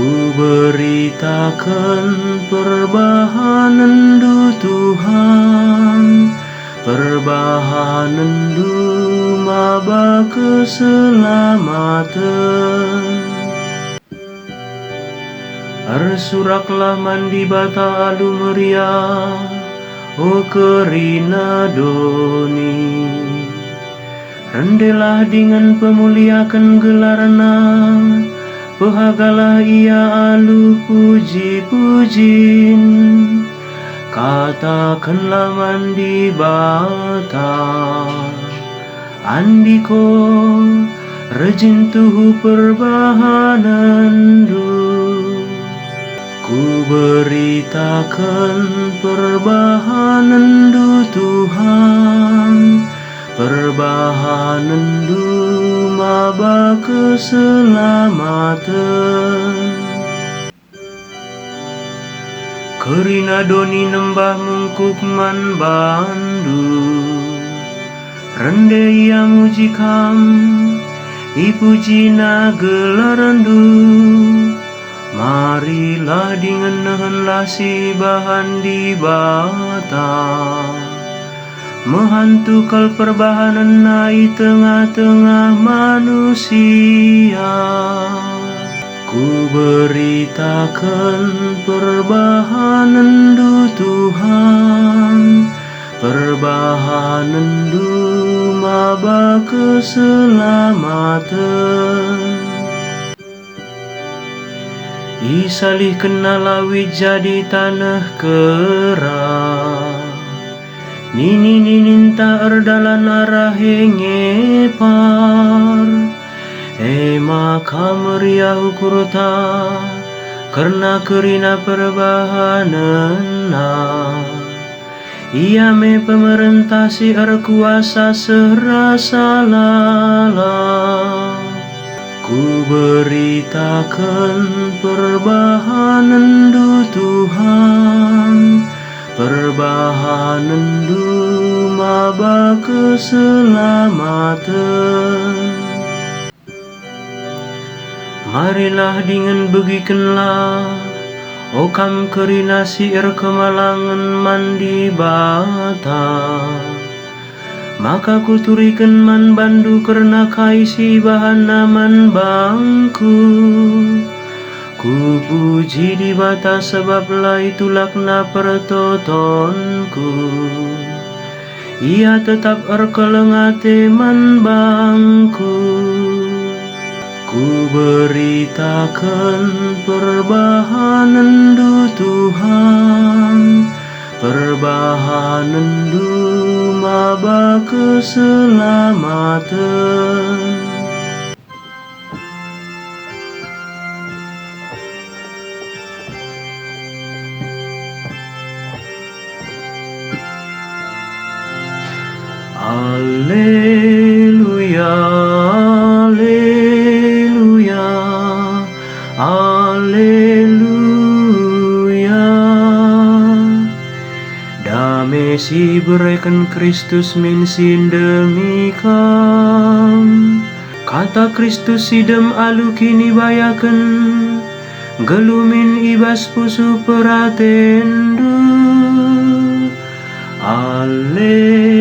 Ku beritakan perbahanan du Tuhan, perbahanan du maba keselamatan. Arsuraklah mandi bata alu meriah, o kerina doni. Rendelah dengan pemuliakan gelarna, pehagalah ia alu puji-pujin. Katakanlah mandi bata, andiko rejin tuhu perbahanan du. Ku beritakan perbahanan du Tuhan, perbahanan du maba keselamatan. Kerina doni nembah mungkuk man bandu, rende ia muji kam, ipuji na gelarandu. Marilah dengan nehenlah si bahan di bata, mehantukal perbahanan nai tengah-tengah manusia. Ku beritakan perbahanan du Tuhan, perbahanan du maba keselamatan. Isalih kenalawi jadi tanah kera, nini-nininta erdalan arah hengepar. Maka meriah ukurta karena kerina perbahanana. Ia me pemerintah si kuasa serasa lala. Ku beritakan perbahanan du Tuhan, perbahanan du maba keselamatan. Marilah dengan begikenlah, o kam kerina siir kemalangan mandi bata. Maka kuturikan man bandu karena kaisi bahana man bangku. Ku puji di bata sebab lah itulak na pertotonku. Ia tetap erkelengate man bangku. Ku beritakan perbahanan du Tuhan, perbahanan du maba keselamatan. Alleluia, alleluia, alleluia. Damai si berikan Kristus min sin demikam. Kata Kristus sidem alu kini bayakan, gelumin ibas pusu peratendu. Alleluia.